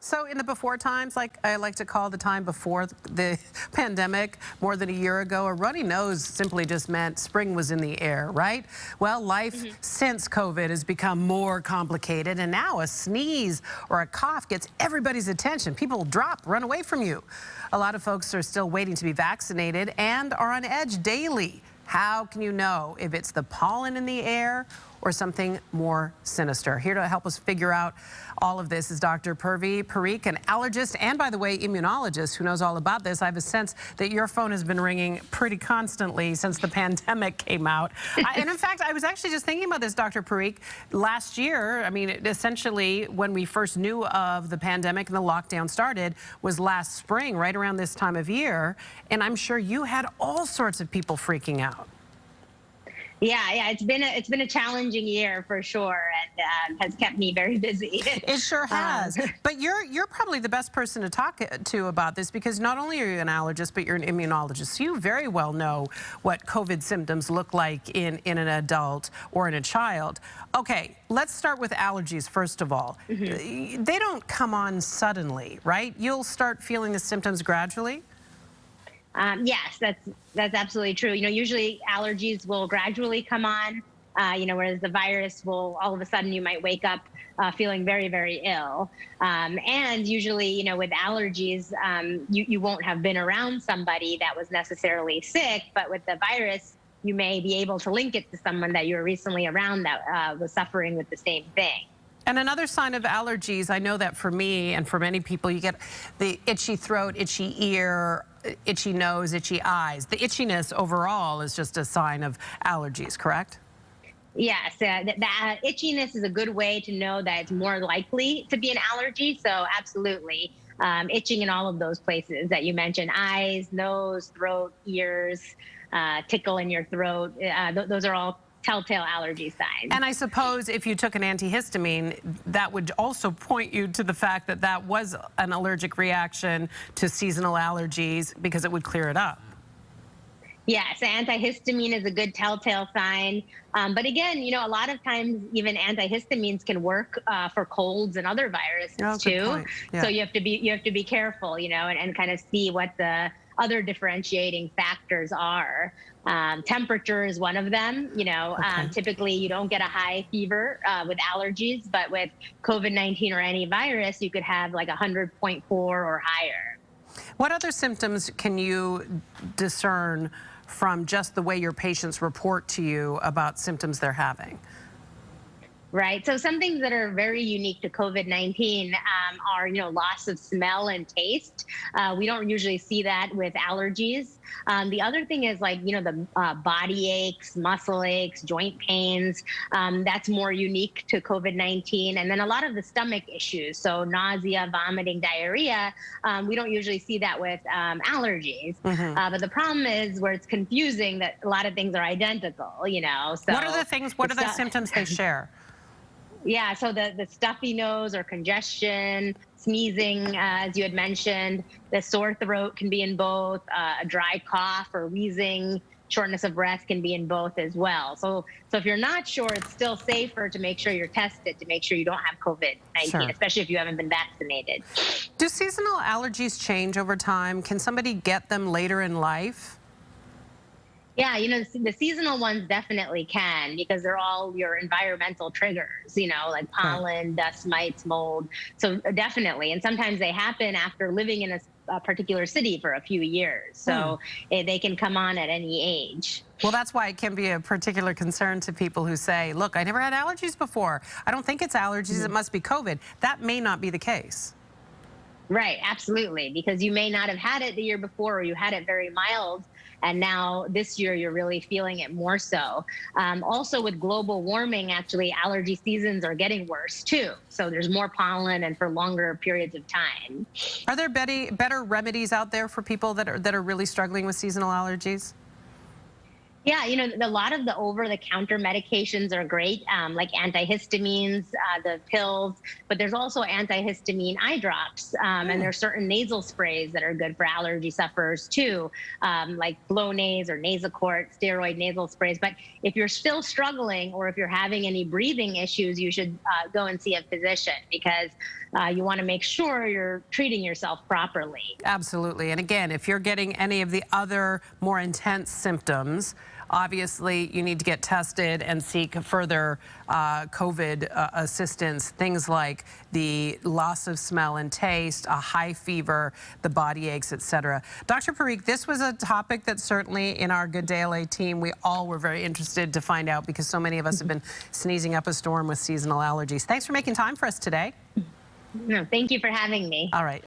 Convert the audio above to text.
So in the before times, like I like to call the time before the pandemic, more than a year ago, a runny nose simply just meant spring was in the air, right? Well, life since COVID has become more complicated, and now a sneeze or a cough gets everybody's attention. People drop, run away from you. A lot of folks are still waiting to be vaccinated and are on edge daily. How can you know if it's the pollen in the air or something more sinister? Here to help us figure out all of this is Dr. Purvi Parikh, an allergist and, by the way, immunologist who knows all about this. I have a sense that your phone has been ringing pretty constantly since the pandemic came out. And in fact, I was actually just thinking about this, Dr. Parikh. Last year, I mean, essentially, when we first knew of the pandemic and the lockdown started was last spring, right around this time of year. And I'm sure you had all sorts of people freaking out. Yeah, it's been a challenging year for sure, and has kept me very busy. It sure has. But you're probably the best person to talk to about this, because not only are you an allergist, but you're an immunologist. So you very well know what COVID symptoms look like in an adult or in a child. Okay, let's start with allergies first of all. They don't come on suddenly, right? You'll start feeling the symptoms gradually. Yes, that's absolutely true. Usually allergies will gradually come on, whereas the virus will all of a sudden you might wake up feeling very, very ill. And usually, with allergies, you won't have been around somebody that was necessarily sick, but with the virus, you may be able to link it to someone that you were recently around that was suffering with the same thing. And another sign of allergies, I know that for me and for many people, you get the itchy throat, itchy ear, itchy nose, itchy eyes. The itchiness overall is just a sign of allergies, correct? Yes, the itchiness is a good way to know that it's more likely to be an allergy. So absolutely, itching in all of those places that you mentioned: eyes, nose, throat, ears, tickle in your throat. Those are all telltale allergy signs. And I suppose if you took an antihistamine, that would also point you to the fact that that was an allergic reaction to seasonal allergies, because it would clear it up. Yes, antihistamine is a good telltale sign. But again, a lot of times even antihistamines can work for colds and other viruses too. Yeah. So you have to be careful, and kind of see what the other differentiating factors are. Temperature is one of them. Typically you don't get a high fever with allergies, but with COVID-19 or any virus, you could have like 100.4 or higher. What other symptoms can you discern from just the way your patients report to you about symptoms they're having? Right. So some things that are very unique to COVID-19 are, loss of smell and taste. We don't usually see that with allergies. The other thing is the body aches, muscle aches, joint pains. That's more unique to COVID-19. And then a lot of the stomach issues. So nausea, vomiting, diarrhea. We don't usually see that with allergies. But the problem is where it's confusing that a lot of things are identical, So what are the things, what are the symptoms they share? Yeah, so the stuffy nose or congestion, sneezing, as you had mentioned, the sore throat can be in both, a dry cough or wheezing, shortness of breath can be in both as well. So if you're not sure, it's still safer to make sure you're tested, to make sure you don't have COVID-19, especially if you haven't been vaccinated. Do seasonal allergies change over time? Can somebody get them later in life? Yeah, the seasonal ones definitely can, because they're all your environmental triggers, like pollen, dust mites, mold. So definitely. And sometimes they happen after living in a particular city for a few years. So they can come on at any age. Well, that's why it can be a particular concern to people who say, look, I never had allergies before. I don't think it's allergies. It must be COVID. That may not be the case. Right, absolutely, because you may not have had it the year before, or you had it very mild, and now this year you're really feeling it more so. Also with global warming, actually, allergy seasons are getting worse too. So there's more pollen and for longer periods of time. Are there better remedies out there for people that are really struggling with seasonal allergies? Yeah, a lot of the over-the-counter medications are great, like antihistamines, the pills, but there's also antihistamine eye drops, and there's certain nasal sprays that are good for allergy sufferers too, like Flonase or Nasacort, steroid nasal sprays. But if you're still struggling or if you're having any breathing issues, you should go and see a physician because you want to make sure you're treating yourself properly. Absolutely. And again, if you're getting any of the other more intense symptoms, obviously you need to get tested and seek further COVID assistance, things like the loss of smell and taste, a high fever, the body aches, etc. Dr. Parikh, this was a topic that certainly in our Good Day LA team, we all were very interested to find out because so many of us have been sneezing up a storm with seasonal allergies. Thanks for making time for us today. No, thank you for having me. All right.